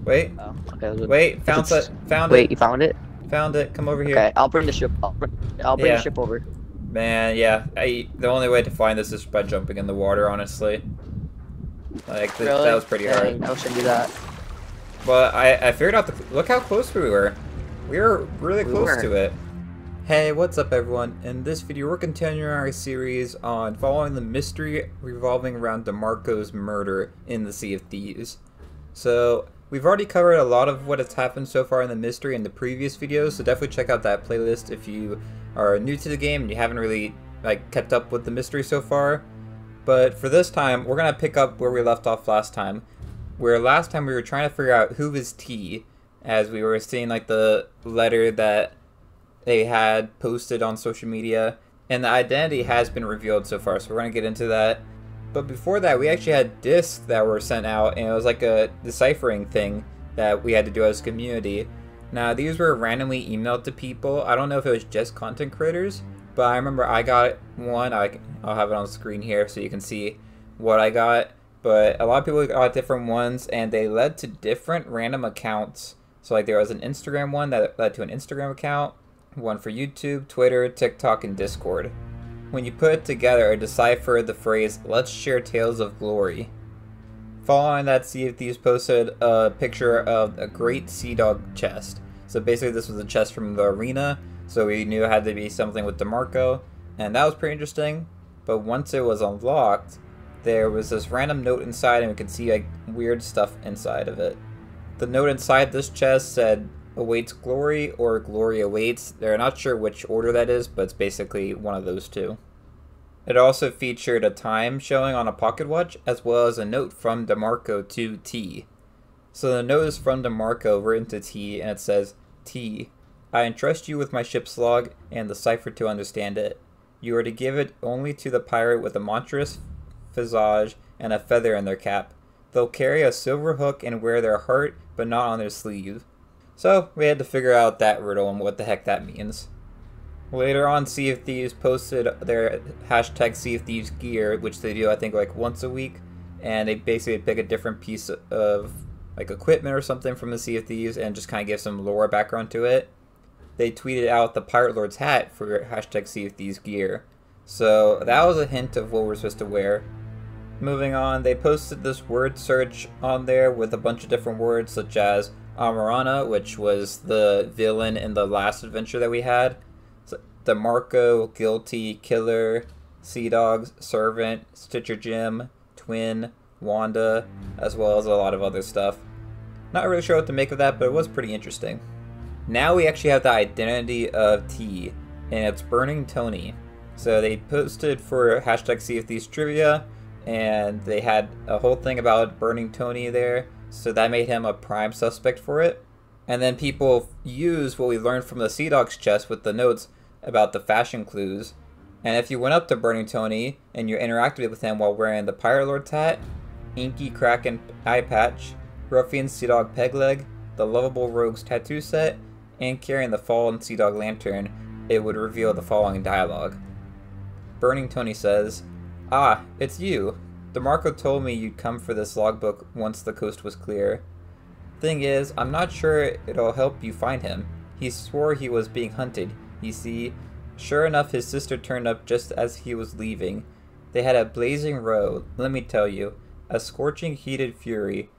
Wait. Oh, okay. Good. Wait. If it's- Found Wait, it. you found it? Found it. Come over here. Okay, I'll bring the ship. I'll bring the Yeah. ship over. Man, yeah. The only way to find this is by jumping in the water, honestly. Like, Really? that was pretty hard. Dang, I wish I knew that. But I figured out look how close we were. We were really close to it. Hey, what's up everyone? In this video we're continuing our series on following the mystery revolving around DeMarco's murder in the Sea of Thieves. So, we've already covered a lot of what has happened so far in the mystery in the previous videos, so definitely check out that playlist if you are new to the game and you haven't really kept up with the mystery so far. But for this time, we're going to pick up where we left off last time. Where last time we were trying to figure out who was T, as we were seeing the letter that they had posted on social media, and the identity has been revealed so far, so we're going to get into that. But before that, we actually had discs that were sent out, and it was like a deciphering thing that we had to do as a community. Now, these were randomly emailed to people. I don't know if it was just content creators, but I remember I got one. I'll have it on the screen here so you can see what I got. But a lot of people got different ones, and they led to different random accounts. So there was an Instagram one that led to an Instagram account, one for YouTube, Twitter, TikTok, and Discord. When you put it together, it deciphered the phrase, "Let's share tales of glory." Following that, Sea of Thieves posted a picture of a great sea dog chest. So basically this was a chest from the arena, so we knew it had to be something with DeMarco, and that was pretty interesting. But once it was unlocked, there was this random note inside, and we could see weird stuff inside of it. The note inside this chest said, "Awaits glory" or "Glory awaits." They're not sure which order that is, but it's basically one of those two. It also featured a time showing on a pocket watch, as well as a note from DeMarco to T. So the note is from DeMarco written to T, and it says, "T, I entrust you with my ship's log and the cipher to understand it. You are to give it only to the pirate with a monstrous visage and a feather in their cap. They'll carry a silver hook and wear their heart, but not on their sleeve." So we had to figure out that riddle and what the heck that means. Later on, Sea of Thieves posted their hashtag Sea of Thieves gear, which they do I think once a week, and they basically pick a different piece of equipment or something from the Sea of Thieves and just kind of give some lore background to it. They tweeted out the Pirate Lord's hat for hashtag Sea of Thieves gear. So that was a hint of what we're supposed to wear. Moving on, they posted this word search on there with a bunch of different words such as Amarana, which was the villain in the last adventure that we had, DeMarco, Guilty, Killer, Sea Dogs, Servant, Stitcher Jim, Twin, Wanda, as well as a lot of other stuff. Not really sure what to make of that, but it was pretty interesting. Now we actually have the identity of T, and it's Burning Tony. So they posted for hashtag Sea of Thieves trivia, and they had a whole thing about Burning Tony there, so that made him a prime suspect for it. And then people used what we learned from the Sea Dog's chest with the notes about the fashion clues. And if you went up to Burning Tony and you interacted with him while wearing the Pirate Lord's hat, Inky Kraken eye patch, Ruffian Sea Dog peg leg, the Lovable Rogue's tattoo set, and carrying the Fallen Sea Dog lantern, it would reveal the following dialogue. Burning Tony says, "Ah, it's you. DeMarco told me you'd come for this logbook once the coast was clear. Thing is, I'm not sure it'll help you find him. He swore he was being hunted. You see, sure enough his sister turned up just as he was leaving. They had a blazing row, let me tell you. A scorching heated fury.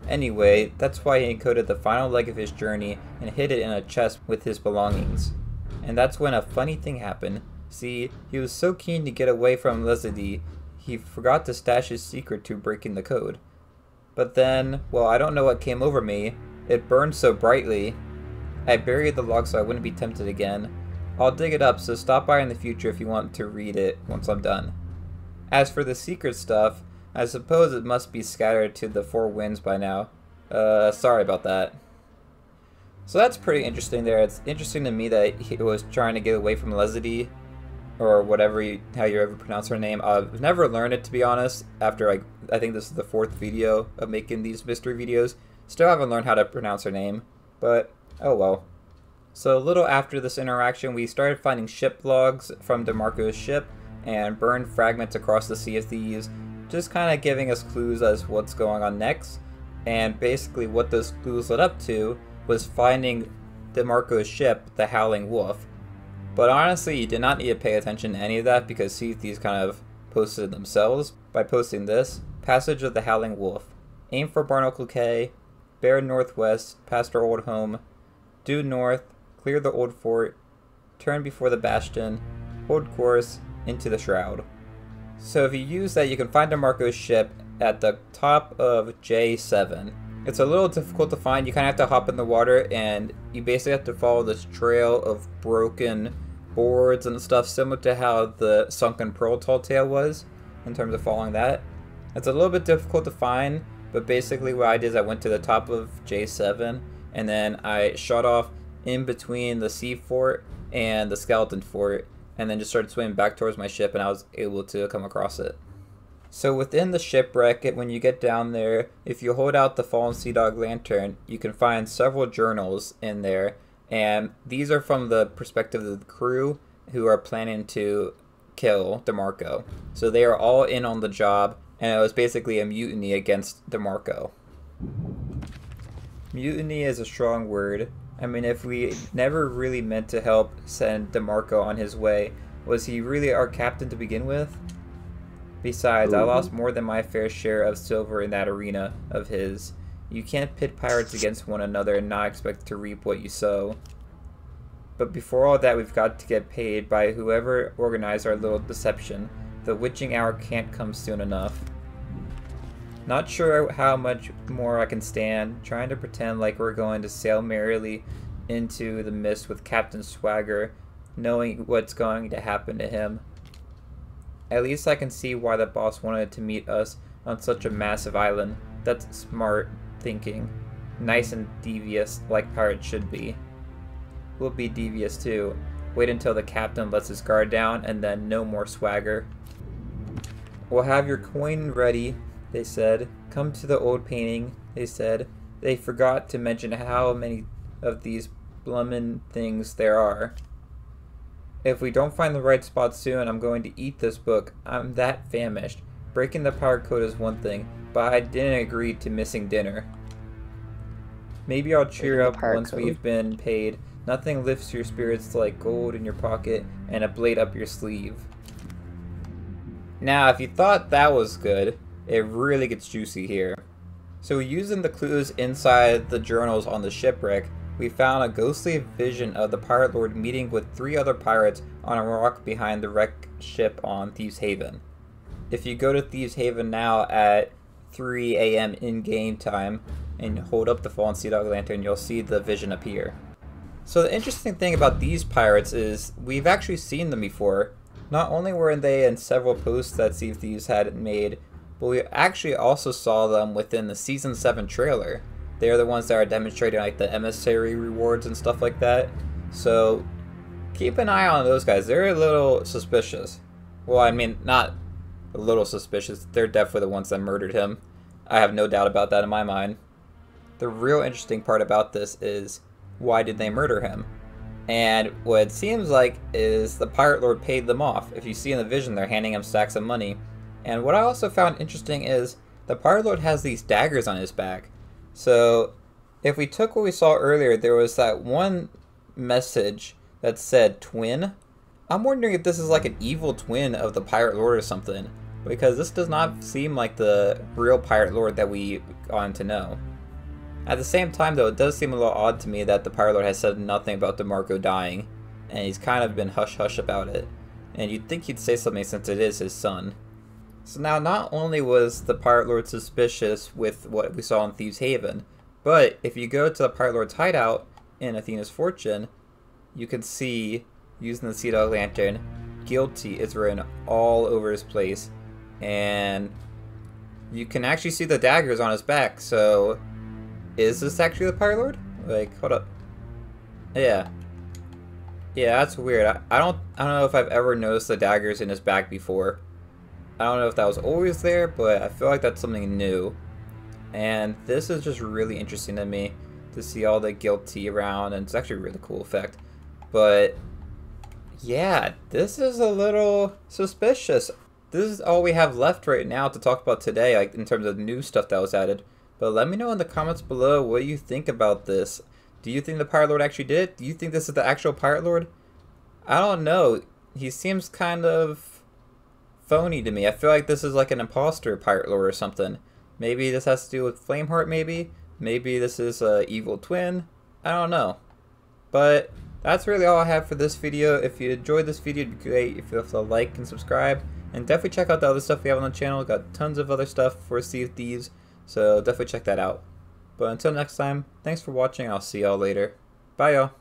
Anyway, that's why he encoded the final leg of his journey and hid it in a chest with his belongings. And that's when a funny thing happened. See, he was so keen to get away from Leslie, he forgot to stash his secret to breaking the code. But then, well, I don't know what came over me. It burned so brightly. I buried the log so I wouldn't be tempted again. I'll dig it up, so stop by in the future if you want to read it once I'm done. As for the secret stuff, I suppose it must be scattered to the four winds by now. Sorry about that." So that's pretty interesting there. It's interesting to me that he was trying to get away from Leslie, or whatever how you ever pronounce her name. I've never learned it, to be honest, after I think this is the 4th video of making these mystery videos. Still haven't learned how to pronounce her name, but oh well. So a little after this interaction, we started finding ship logs from DeMarco's ship and burned fragments across the Sea of Thieves, just kind of giving us clues as what's going on next. And basically what those clues led up to was finding DeMarco's ship, the Howling Wolf. But honestly, you did not need to pay attention to any of that because Sea of Thieves kind of posted it themselves by posting this. Passage of the Howling Wolf. Aim for Barnacle Cay, bear northwest, past our old home, due north, clear the old fort, turn before the bastion, hold course, into the shroud. So if you use that, you can find DeMarco's ship at the top of J7. It's a little difficult to find. You kind of have to hop in the water, and you basically have to follow this trail of broken boards and stuff, similar to how the sunken pearl tall tale was, in terms of following that. It's a little bit difficult to find, but basically what I did is I went to the top of J7, and then I shot off in between the sea fort and the skeleton fort, and then just started swimming back towards my ship, and I was able to come across it. So within the shipwreck, when you get down there, if you hold out the Fallen Sea Dog lantern, you can find several journals in there, and these are from the perspective of the crew who are planning to kill DeMarco. So they are all in on the job, and it was basically a mutiny against DeMarco. Mutiny is a strong word. I mean, if we never really meant to help send DeMarco on his way, was he really our captain to begin with? Besides, I lost more than my fair share of silver in that arena of his. You can't pit pirates against one another and not expect to reap what you sow. But before all that, we've got to get paid by whoever organized our little deception. The witching hour can't come soon enough. Not sure how much more I can stand, trying to pretend like we're going to sail merrily into the mist with Captain Swagger, knowing what's going to happen to him. At least I can see why the boss wanted to meet us on such a massive island. That's smart thinking. Nice and devious, like pirates should be. We'll be devious too. Wait until the captain lets his guard down, and then no more swagger. We'll have your coin ready, they said. Come to the old painting, they said. They forgot to mention how many of these blummin' things there are. If we don't find the right spot soon, I'm going to eat this book. I'm that famished. Breaking the pirate code is one thing, but I didn't agree to missing dinner. Maybe I'll cheer up once we've been paid. Nothing lifts your spirits like gold in your pocket and a blade up your sleeve. Now, if you thought that was good, it really gets juicy here. So using the clues inside the journals on the shipwreck, we found a ghostly vision of the Pirate Lord meeting with 3 other pirates on a rock behind the wrecked ship on Thieves Haven. If you go to Thieves Haven now at 3 AM in-game time and hold up the Fallen Sea Dog lantern, you'll see the vision appear. So the interesting thing about these pirates is we've actually seen them before. Not only were they in several posts that Sea of Thieves had made, but we actually also saw them within the Season 7 trailer. They're the ones that are demonstrating like the emissary rewards and stuff like that. So keep an eye on those guys. They're a little suspicious. Well, I mean, not a little suspicious. They're definitely the ones that murdered him. I have no doubt about that in my mind. The real interesting part about this is, why did they murder him? And what it seems like is the Pirate Lord paid them off. If you see in the vision, they're handing him stacks of money. And what I also found interesting is the Pirate Lord has these daggers on his back. So if we took what we saw earlier, there was that one message that said twin. I'm wondering if this is like an evil twin of the Pirate Lord or something, because this does not seem like the real Pirate Lord that we gotten to know. At the same time though, it does seem a little odd to me that the Pirate Lord has said nothing about DeMarco dying, and he's kind of been hush-hush about it. And you'd think he'd say something since it is his son. So now, not only was the Pirate Lord suspicious with what we saw in Thieves Haven, but if you go to the Pirate Lord's hideout in Athena's Fortune, you can see, using the Sea Dog Lantern, guilty is written all over his place. And you can actually see the daggers on his back, so is this actually the Pirate Lord? Like, hold up. Yeah. Yeah, that's weird. I don't know if I've ever noticed the daggers in his back before. I don't know if that was always there, but I feel like that's something new. And this is just really interesting to me to see all the guilty around, and it's actually a really cool effect. But yeah, this is a little suspicious. This is all we have left right now to talk about today, like in terms of new stuff that was added. But let me know in the comments below what you think about this. Do you think the Pirate Lord actually did it? Do you think this is the actual Pirate Lord? I don't know. He seems kind of phony to me. I feel like this is like an imposter Pirate Lord or something. Maybe this has to do with Flameheart, maybe? Maybe this is a evil twin? I don't know. But that's really all I have for this video. If you enjoyed this video, it'd be great if you have to like and subscribe. And definitely check out the other stuff we have on the channel. Got tons of other stuff for Sea of Thieves. So definitely check that out. But until next time, thanks for watching. I'll see y'all later. Bye y'all.